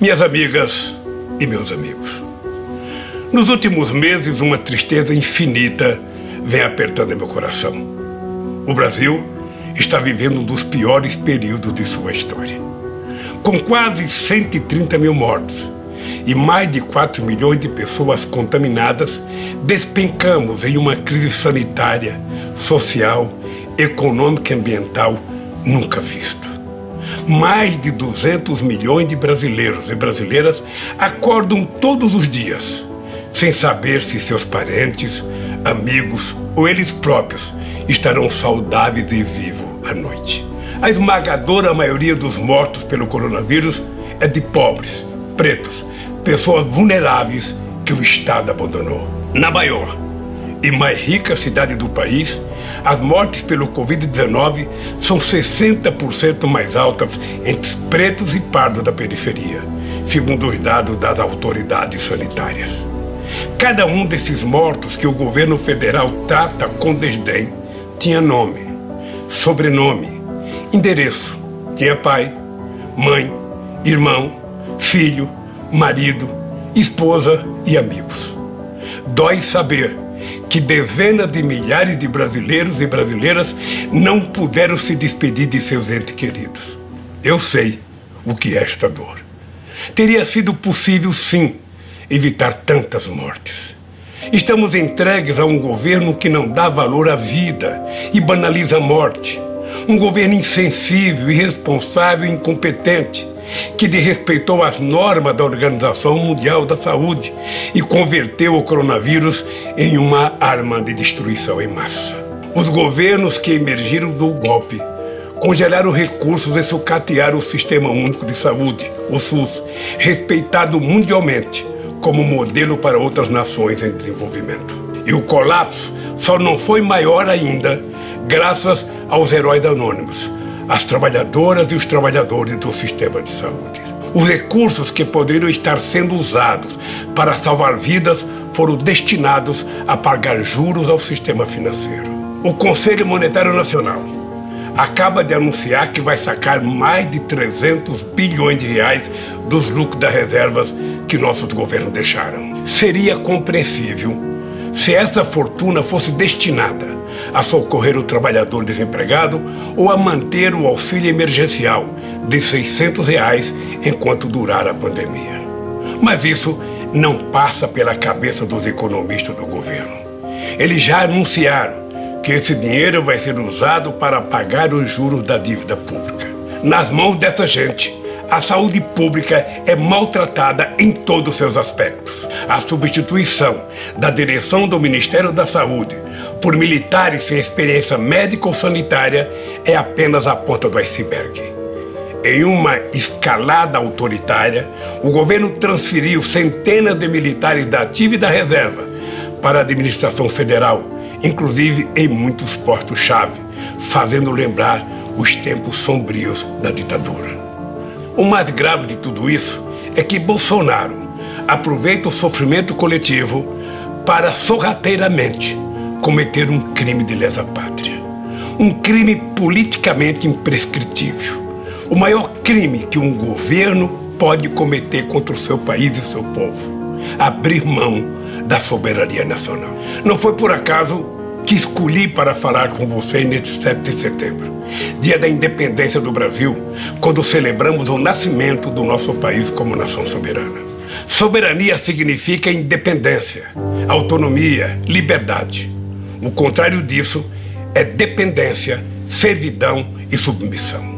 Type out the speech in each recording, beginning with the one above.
Minhas amigas e meus amigos, nos últimos meses uma tristeza infinita vem apertando meu coração. O Brasil está vivendo um dos piores períodos de sua história. Com quase 130 mil mortos e mais de 4 milhões de pessoas contaminadas, despencamos em uma crise sanitária, social, econômica e ambiental nunca vista. Mais de 200 milhões de brasileiros e brasileiras acordam todos os dias sem saber se seus parentes, amigos ou eles próprios estarão saudáveis e vivos à noite. A esmagadora maioria dos mortos pelo coronavírus é de pobres, pretos, pessoas vulneráveis que o Estado abandonou. Na maior e mais rica cidade do país, as mortes pelo Covid-19 são 60% mais altas entre pretos e pardos da periferia, segundo os dados das autoridades sanitárias. Cada um desses mortos que o governo federal trata com desdém tinha nome, sobrenome, endereço, tinha pai, mãe, irmão, filho, marido, esposa e amigos. Dói saber que dezenas de milhares de brasileiros e brasileiras não puderam se despedir de seus entes queridos. Eu sei o que é esta dor. Teria sido possível, sim, evitar tantas mortes. Estamos entregues a um governo que não dá valor à vida e banaliza a morte. Um governo insensível, irresponsável e incompetente, que desrespeitou as normas da Organização Mundial da Saúde e converteu o coronavírus em uma arma de destruição em massa. Os governos que emergiram do golpe congelaram recursos e sucatearam o Sistema Único de Saúde, o SUS, respeitado mundialmente como modelo para outras nações em desenvolvimento. E o colapso só não foi maior ainda graças aos heróis anônimos, as trabalhadoras e os trabalhadores do sistema de saúde. Os recursos que poderiam estar sendo usados para salvar vidas foram destinados a pagar juros ao sistema financeiro. O Conselho Monetário Nacional acaba de anunciar que vai sacar mais de 300 bilhões de reais dos lucros das reservas que nossos governos deixaram. Seria compreensível se essa fortuna fosse destinada a socorrer o trabalhador desempregado ou a manter o auxílio emergencial de R$600 enquanto durar a pandemia. Mas isso não passa pela cabeça dos economistas do governo. Eles já anunciaram que esse dinheiro vai ser usado para pagar os juros da dívida pública. Nas mãos dessa gente, a saúde pública é maltratada em todos os seus aspectos. A substituição da direção do Ministério da Saúde por militares sem experiência médica ou sanitária é apenas a ponta do iceberg. Em uma escalada autoritária, o governo transferiu centenas de militares da ativa e da reserva para a administração federal, inclusive em muitos postos-chave, fazendo lembrar os tempos sombrios da ditadura. O mais grave de tudo isso é que Bolsonaro aproveita o sofrimento coletivo para sorrateiramente cometer um crime de lesa-pátria. Um crime politicamente imprescritível. O maior crime que um governo pode cometer contra o seu país e o seu povo. Abrir mão da soberania nacional. Não foi por acaso que escolhi para falar com você neste 7 de setembro, dia da independência do Brasil, quando celebramos o nascimento do nosso país como nação soberana. Soberania significa independência, autonomia, liberdade. O contrário disso é dependência, servidão e submissão.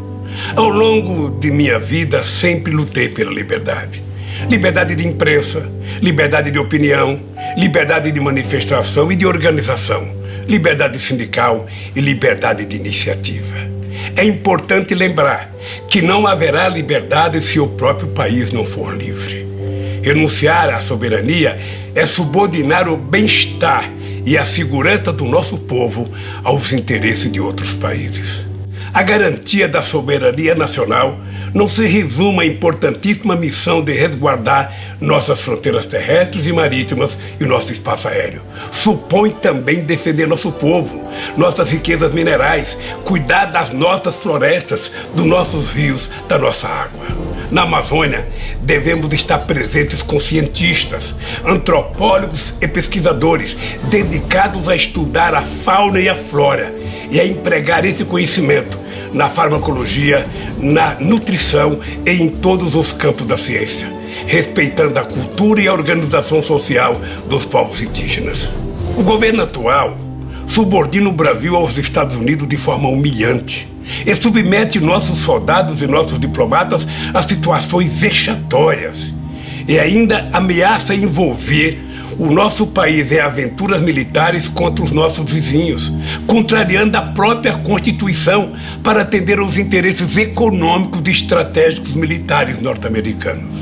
Ao longo de minha vida, sempre lutei pela liberdade. Liberdade de imprensa, liberdade de opinião, liberdade de manifestação e de organização, liberdade sindical e liberdade de iniciativa. É importante lembrar que não haverá liberdade se o próprio país não for livre. Renunciar à soberania é subordinar o bem-estar e a segurança do nosso povo aos interesses de outros países. A garantia da soberania nacional não se resume à importantíssima missão de resguardar nossas fronteiras terrestres e marítimas e o nosso espaço aéreo. Supõe também defender nosso povo, nossas riquezas minerais, cuidar das nossas florestas, dos nossos rios, da nossa água. Na Amazônia, devemos estar presentes com cientistas, antropólogos e pesquisadores dedicados a estudar a fauna e a flora e a empregar esse conhecimento na farmacologia, na nutrição e em todos os campos da ciência, respeitando a cultura e a organização social dos povos indígenas. O governo atual subordina o Brasil aos Estados Unidos de forma humilhante e submete nossos soldados e nossos diplomatas a situações vexatórias e ainda ameaça envolver o nosso país em aventuras militares contra os nossos vizinhos, contrariando a própria Constituição para atender aos interesses econômicos e estratégicos militares norte-americanos.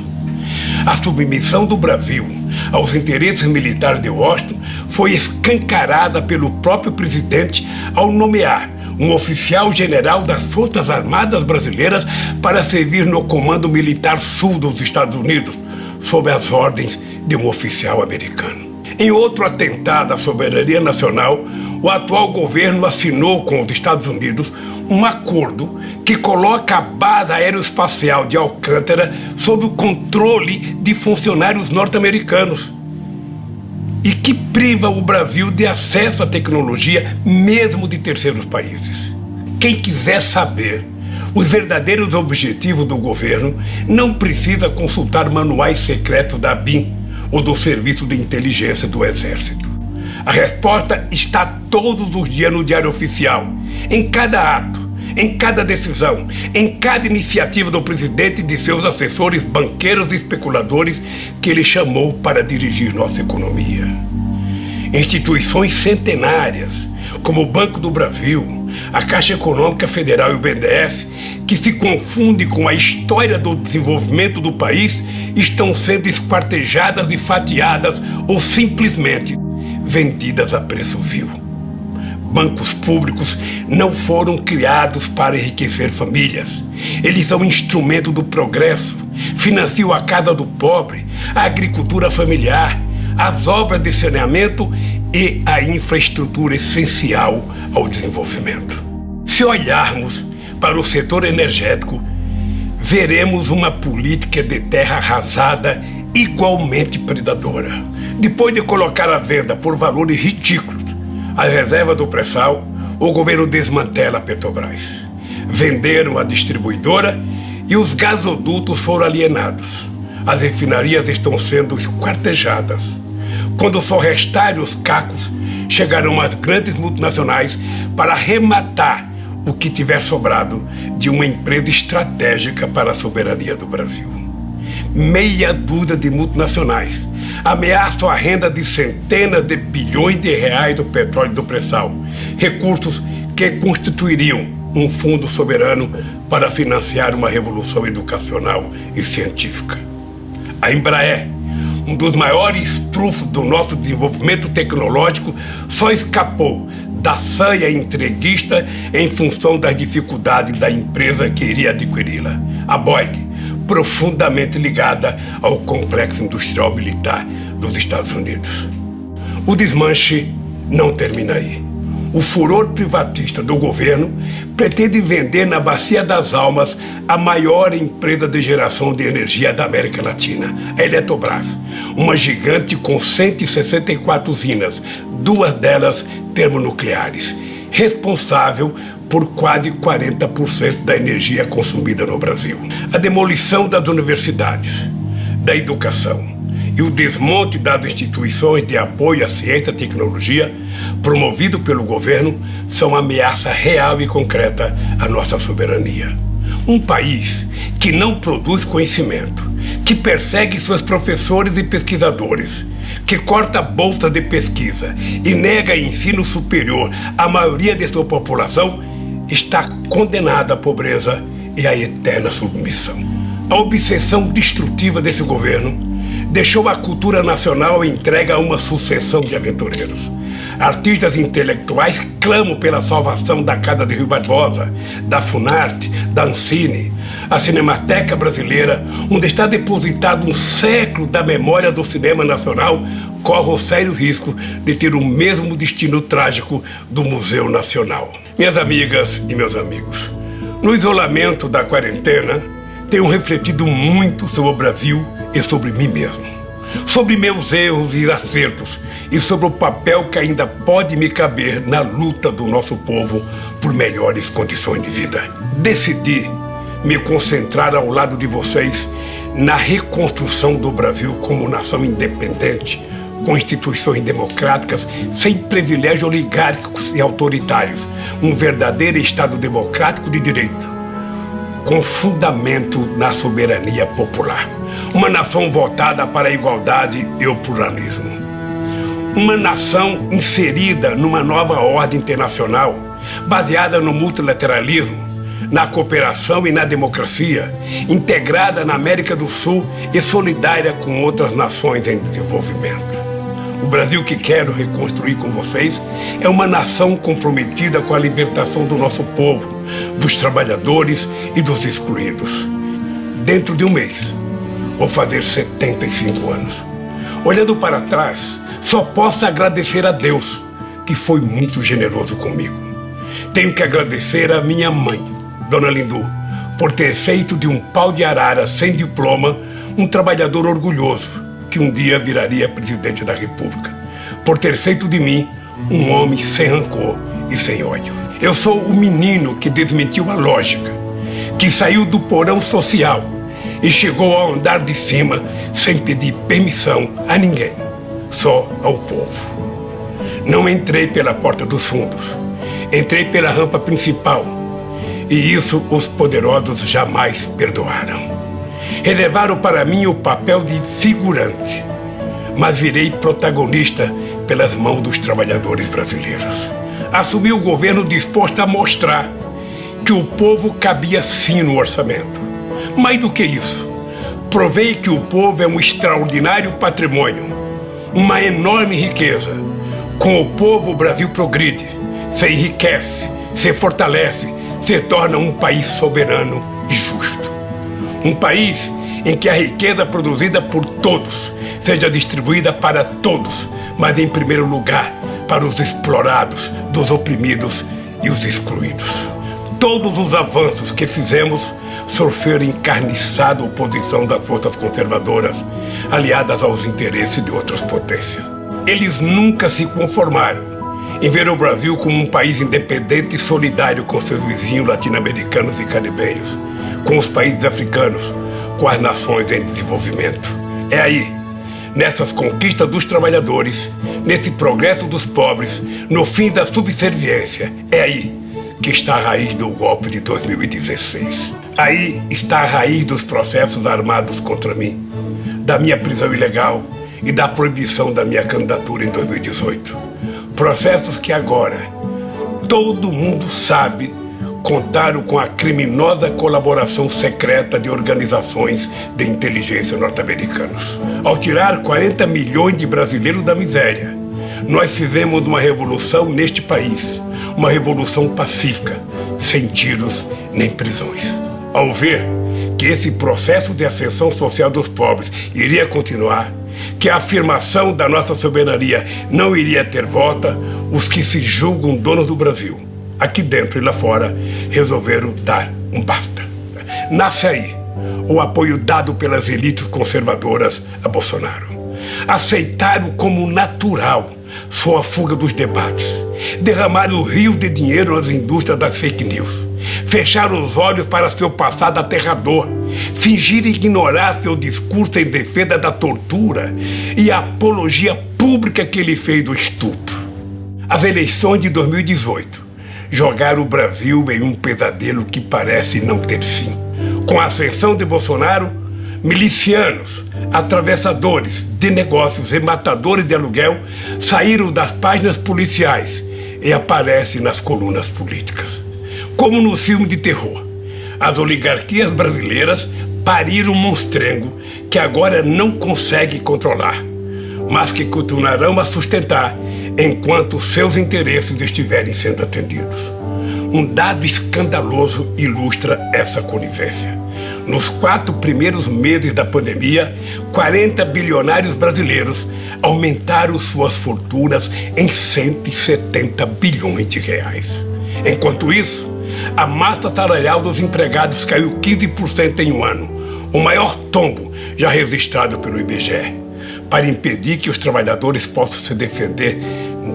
A submissão do Brasil aos interesses militares de Washington foi escancarada pelo próprio presidente ao nomear um oficial general das Forças Armadas Brasileiras para servir no Comando Militar Sul dos Estados Unidos, sob as ordens de um oficial americano. Em outro atentado à soberania nacional, o atual governo assinou com os Estados Unidos um acordo que coloca a base aeroespacial de Alcântara sob o controle de funcionários norte-americanos e que priva o Brasil de acesso à tecnologia mesmo de terceiros países. Quem quiser saber os verdadeiros objetivos do governo não precisa consultar manuais secretos da ABIN ou do Serviço de Inteligência do Exército. A resposta está todos os dias no Diário Oficial, em cada ato, em cada decisão, em cada iniciativa do presidente e de seus assessores, banqueiros e especuladores que ele chamou para dirigir nossa economia. Instituições centenárias, como o Banco do Brasil, a Caixa Econômica Federal e o BNDES, que se confundem com a história do desenvolvimento do país, estão sendo esquartejadas e fatiadas ou simplesmente vendidas a preço vil. Bancos públicos não foram criados para enriquecer famílias. Eles são instrumento do progresso, financiam a casa do pobre, a agricultura familiar, as obras de saneamento e a infraestrutura essencial ao desenvolvimento. Se olharmos para o setor energético, veremos uma política de terra arrasada igualmente predadora. Depois de colocar à venda por valores ridículos as reservas do pré-sal, o governo desmantela a Petrobras. Venderam a distribuidora e os gasodutos foram alienados. As refinarias estão sendo esquartejadas. Quando só restarem os cacos, chegarão as grandes multinacionais para arrematar o que tiver sobrado de uma empresa estratégica para a soberania do Brasil. Meia dúzia de multinacionais ameaçam a renda de centenas de bilhões de reais do petróleo e do pré-sal, recursos que constituiriam um fundo soberano para financiar uma revolução educacional e científica. A Embraer, um dos maiores trunfos do nosso desenvolvimento tecnológico, só escapou da sanha entreguista em função das dificuldades da empresa que iria adquiri-la. A Boeing, profundamente ligada ao complexo industrial militar dos Estados Unidos. O desmanche não termina aí. O furor privatista do governo pretende vender na Bacia das Almas a maior empresa de geração de energia da América Latina, a Eletrobras, uma gigante com 164 usinas, 2 delas termonucleares, responsável por quase 40% da energia consumida no Brasil. A demolição das universidades, da educação e o desmonte das instituições de apoio à ciência e tecnologia, promovido pelo governo, são ameaça real e concreta à nossa soberania. Um país que não produz conhecimento, que persegue seus professores e pesquisadores, que corta bolsas de pesquisa e nega ensino superior à maioria de sua população, está condenada à pobreza e à eterna submissão. A obsessão destrutiva desse governo deixou a cultura nacional entregue a uma sucessão de aventureiros. Artistas intelectuais clamam pela salvação da Casa de Rui Barbosa, da Funarte, da Ancine. A Cinemateca Brasileira, onde está depositado um século da memória do cinema nacional, corre o sério risco de ter o mesmo destino trágico do Museu Nacional. Minhas amigas e meus amigos, no isolamento da quarentena, tenho refletido muito sobre o Brasil e sobre mim mesmo. Sobre meus erros e acertos e sobre o papel que ainda pode me caber na luta do nosso povo por melhores condições de vida. Decidi me concentrar ao lado de vocês na reconstrução do Brasil como nação independente, com instituições democráticas, sem privilégios oligárquicos e autoritários, um verdadeiro Estado democrático de direito, com fundamento na soberania popular. Uma nação votada para a igualdade e o pluralismo. Uma nação inserida numa nova ordem internacional, baseada no multilateralismo, na cooperação e na democracia, integrada na América do Sul e solidária com outras nações em desenvolvimento. O Brasil que quero reconstruir com vocês é uma nação comprometida com a libertação do nosso povo, dos trabalhadores e dos excluídos. Dentro de um mês, vou fazer 75 anos. Olhando para trás, só posso agradecer a Deus, que foi muito generoso comigo. Tenho que agradecer a minha mãe, Dona Lindu, por ter feito de um pau de arara sem diploma um trabalhador orgulhoso, que um dia viraria presidente da República, por ter feito de mim um homem sem rancor e sem ódio. Eu sou o menino que desmentiu a lógica, que saiu do porão social e chegou ao andar de cima sem pedir permissão a ninguém, só ao povo. Não entrei pela porta dos fundos, entrei pela rampa principal, e isso os poderosos jamais perdoaram. Reservaram para mim o papel de figurante, mas virei protagonista pelas mãos dos trabalhadores brasileiros. Assumi o governo disposto a mostrar que o povo cabia sim no orçamento. Mais do que isso, provei que o povo é um extraordinário patrimônio, uma enorme riqueza. Com o povo, o Brasil progride, se enriquece, se fortalece, se torna um país soberano e justo. Um país em que a riqueza produzida por todos seja distribuída para todos, mas em primeiro lugar para os explorados, dos oprimidos e os excluídos. Todos os avanços que fizemos sofreram encarniçada oposição das forças conservadoras, aliadas aos interesses de outras potências. Eles nunca se conformaram em ver o Brasil como um país independente e solidário com seus vizinhos latino-americanos e caribenhos, com os países africanos, com as nações em desenvolvimento. É aí, nessas conquistas dos trabalhadores, nesse progresso dos pobres, no fim da subserviência, é aí que está a raiz do golpe de 2016. Aí está a raiz dos processos armados contra mim, da minha prisão ilegal e da proibição da minha candidatura em 2018. Processos que agora todo mundo sabe contaram com a criminosa colaboração secreta de organizações de inteligência norte-americanos. Ao tirar 40 milhões de brasileiros da miséria, nós fizemos uma revolução neste país, uma revolução pacífica, sem tiros nem prisões. Ao ver que esse processo de ascensão social dos pobres iria continuar, que a afirmação da nossa soberania não iria ter volta, os que se julgam donos do Brasil, aqui dentro e lá fora, resolveram dar um basta. Nasce aí o apoio dado pelas elites conservadoras a Bolsonaro. Aceitaram como natural sua fuga dos debates, derramaram rios de dinheiro nas indústrias das fake news, fecharam os olhos para seu passado aterrador, fingiram ignorar seu discurso em defesa da tortura e a apologia pública que ele fez do estupro. As eleições de 2018 jogaram o Brasil em um pesadelo que parece não ter fim. Com a ascensão de Bolsonaro, milicianos, atravessadores de negócios e matadores de aluguel saíram das páginas policiais e aparecem nas colunas políticas. Como no filme de terror, as oligarquias brasileiras pariram um monstrengo que agora não consegue controlar, mas que continuarão a sustentar enquanto seus interesses estiverem sendo atendidos. Um dado escandaloso ilustra essa conivência. Nos 4 primeiros meses da pandemia, 40 bilionários brasileiros aumentaram suas fortunas em 170 bilhões de reais. Enquanto isso, A massa salarial dos empregados caiu 15% em um ano, o maior tombo já registrado pelo IBGE. Para impedir que os trabalhadores possam se defender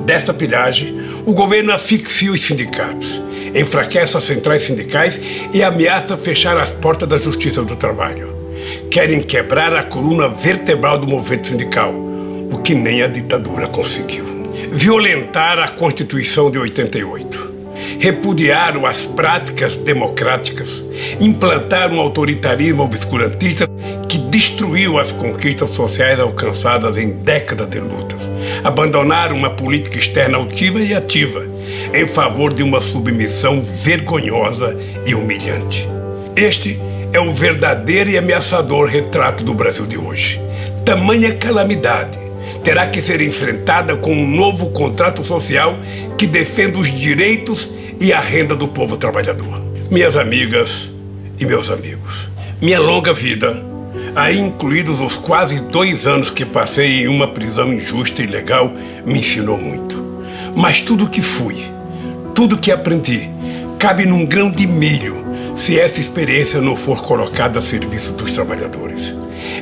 dessa pilhagem, o governo asfixia os sindicatos, enfraquece as centrais sindicais e ameaça fechar as portas da Justiça do Trabalho. Querem quebrar a coluna vertebral do movimento sindical, o que nem a ditadura conseguiu. Violentar a Constituição de 88. Repudiaram as práticas democráticas, implantaram um autoritarismo obscurantista que destruiu as conquistas sociais alcançadas em décadas de lutas. Abandonaram uma política externa altiva e ativa em favor de uma submissão vergonhosa e humilhante. Este é o verdadeiro e ameaçador retrato do Brasil de hoje. Tamanha calamidade terá que ser enfrentada com um novo contrato social que defenda os direitos e a renda do povo trabalhador. Minhas amigas e meus amigos, minha longa vida, aí incluídos os quase 2 anos que passei em uma prisão injusta e ilegal, me ensinou muito. Mas tudo que fui, tudo que aprendi, cabe num grão de milho se essa experiência não for colocada a serviço dos trabalhadores.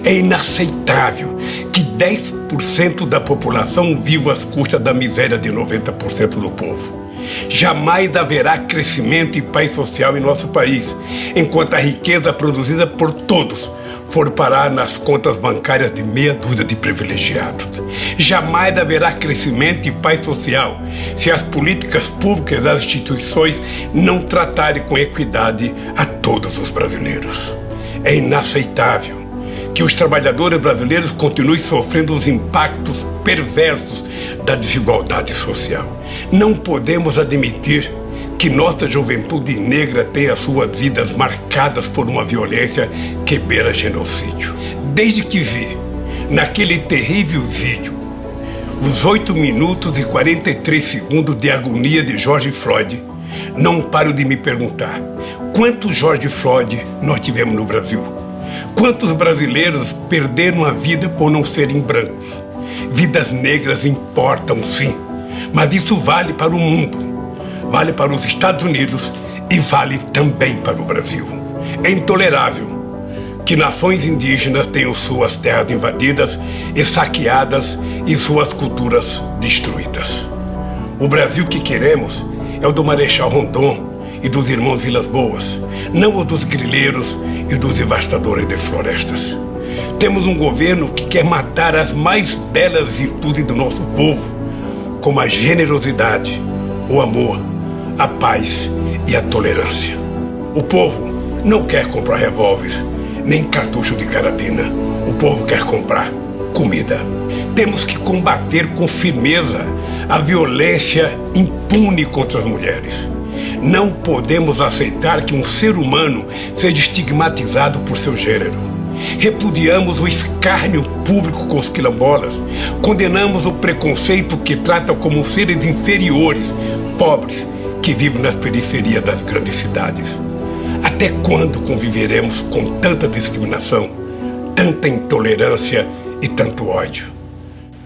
É inaceitável que 10% da população viva às custas da miséria de 90% do povo. Jamais haverá crescimento e paz social em nosso país, enquanto a riqueza produzida por todos for parar nas contas bancárias de meia dúzia de privilegiados. Jamais haverá crescimento e paz social se as políticas públicas e as instituições não tratarem com equidade a todos os brasileiros. É inaceitável que os trabalhadores brasileiros continuem sofrendo os impactos perversos da desigualdade social. Não podemos admitir que nossa juventude negra tenha suas vidas marcadas por uma violência que beira genocídio. Desde que vi, naquele terrível vídeo, os 8 minutos e 43 segundos de agonia de George Floyd, não paro de me perguntar: quantos George Floyd nós tivemos no Brasil? Quantos brasileiros perderam a vida por não serem brancos? Vidas negras importam, sim, mas isso vale para o mundo, vale para os Estados Unidos e vale também para o Brasil. É intolerável que nações indígenas tenham suas terras invadidas e saqueadas e suas culturas destruídas. O Brasil que queremos é o do Marechal Rondon e dos irmãos Vilas Boas, não o dos grileiros e dos devastadores de florestas. Temos um governo que quer matar as mais belas virtudes do nosso povo, como a generosidade, o amor, a paz e a tolerância. O povo não quer comprar revólver, nem cartucho de carabina. O povo quer comprar comida. Temos que combater com firmeza a violência impune contra as mulheres. Não podemos aceitar que um ser humano seja estigmatizado por seu gênero. Repudiamos o escárnio público com os quilombolas. Condenamos o preconceito que trata como seres inferiores, pobres, que vivem nas periferias das grandes cidades. Até quando conviveremos com tanta discriminação, tanta intolerância e tanto ódio?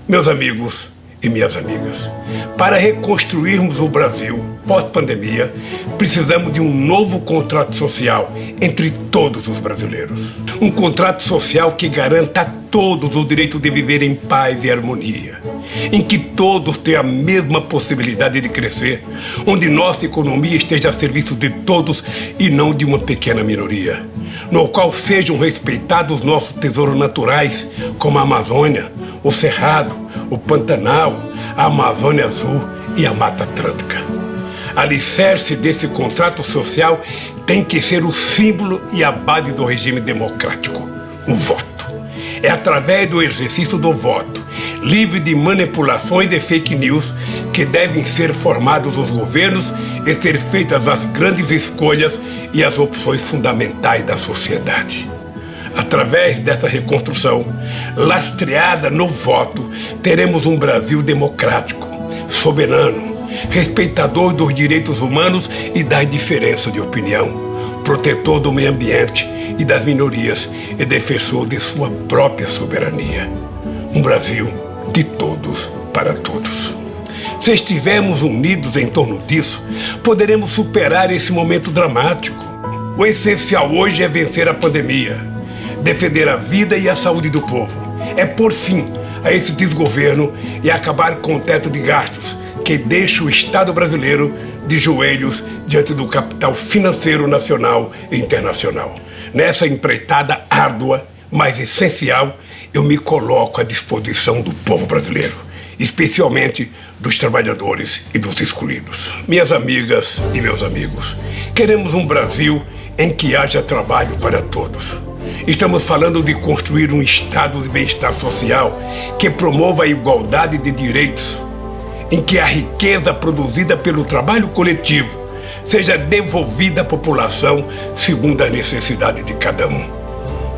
Meus amigos e minhas amigas, para reconstruirmos o Brasil pós-pandemia, precisamos de um novo contrato social entre todos os brasileiros. Um contrato social que garanta a todos o direito de viver em paz e harmonia, em que todos tenham a mesma possibilidade de crescer, onde nossa economia esteja a serviço de todos e não de uma pequena minoria, no qual sejam respeitados nossos tesouros naturais, como a Amazônia, o Cerrado, o Pantanal, a Amazônia Azul e a Mata Atlântica. Alicerce desse contrato social tem que ser o símbolo e a base do regime democrático, o voto. É através do exercício do voto, livre de manipulações e fake news, que devem ser formados os governos e ser feitas as grandes escolhas e as opções fundamentais da sociedade. Através dessa reconstrução, lastreada no voto, teremos um Brasil democrático, soberano, respeitador dos direitos humanos e das diferenças de opinião, protetor do meio ambiente e das minorias e defensor de sua própria soberania. Um Brasil de todos para todos. Se estivermos unidos em torno disso, poderemos superar esse momento dramático. O essencial hoje é vencer a pandemia, defender a vida e a saúde do povo. É pôr fim a esse desgoverno e acabar com o teto de gastos que deixa o Estado brasileiro de joelhos diante do capital financeiro nacional e internacional. Nessa empreitada árdua, mas essencial, eu me coloco à disposição do povo brasileiro, especialmente dos trabalhadores e dos excluídos. Minhas amigas e meus amigos, queremos um Brasil em que haja trabalho para todos. Estamos falando de construir um estado de bem-estar social que promova a igualdade de direitos, em que a riqueza produzida pelo trabalho coletivo seja devolvida à população segundo a necessidade de cada um.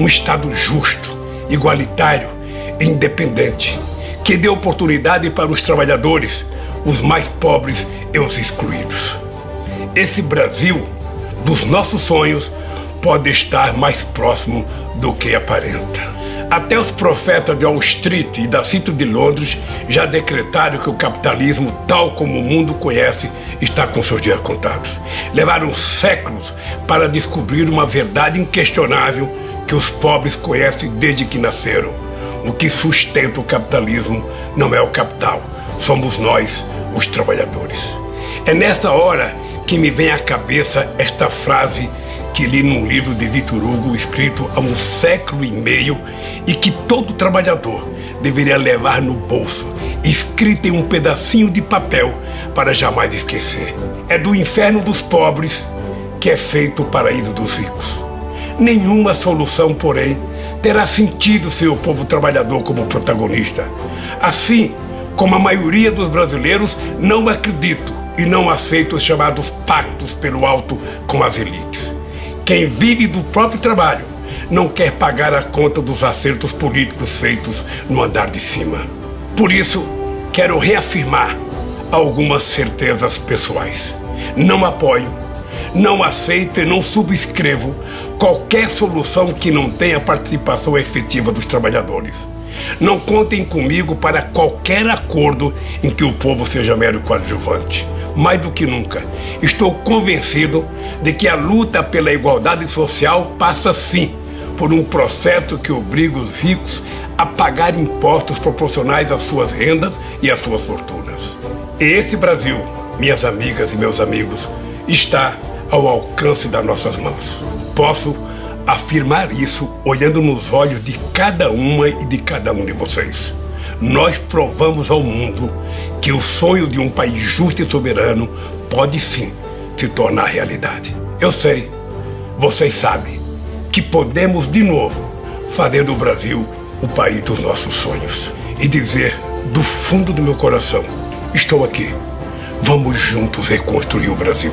Um Estado justo, igualitário e independente, que dê oportunidade para os trabalhadores, os mais pobres e os excluídos. Esse Brasil dos nossos sonhos pode estar mais próximo do que aparenta. Até os profetas de Wall Street e da City de Londres já decretaram que o capitalismo, tal como o mundo conhece, está com seus dias contados. Levaram séculos para descobrir uma verdade inquestionável que os pobres conhecem desde que nasceram. O que sustenta o capitalismo não é o capital, somos nós, os trabalhadores. É nessa hora que me vem à cabeça esta frase que li num livro de Victor Hugo, escrito há 1 século e meio, e que todo trabalhador deveria levar no bolso, escrita em um pedacinho de papel para jamais esquecer. É do inferno dos pobres que é feito o paraíso dos ricos. Nenhuma solução, porém, terá sentido sem o povo trabalhador como protagonista. Assim como a maioria dos brasileiros, não acredito e não aceito os chamados pactos pelo alto com as elites. Quem vive do próprio trabalho não quer pagar a conta dos acertos políticos feitos no andar de cima. Por isso, quero reafirmar algumas certezas pessoais. Não apoio, não aceito e não subscrevo qualquer solução que não tenha participação efetiva dos trabalhadores. Não contem comigo para qualquer acordo em que o povo seja mero coadjuvante. Mais do que nunca, estou convencido de que a luta pela igualdade social passa sim por um processo que obriga os ricos a pagar impostos proporcionais às suas rendas e às suas fortunas. E esse Brasil, minhas amigas e meus amigos, está ao alcance das nossas mãos. Posso afirmar isso olhando nos olhos de cada uma e de cada um de vocês. Nós provamos ao mundo que o sonho de um país justo e soberano pode sim se tornar realidade. Eu sei, vocês sabem, que podemos de novo fazer do Brasil o país dos nossos sonhos. E dizer do fundo do meu coração, estou aqui, vamos juntos reconstruir o Brasil.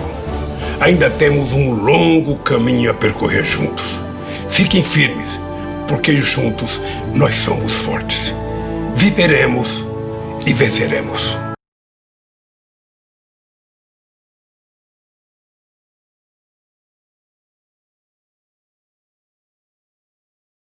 Ainda temos um longo caminho a percorrer juntos. Fiquem firmes, porque juntos nós somos fortes. Viveremos e venceremos.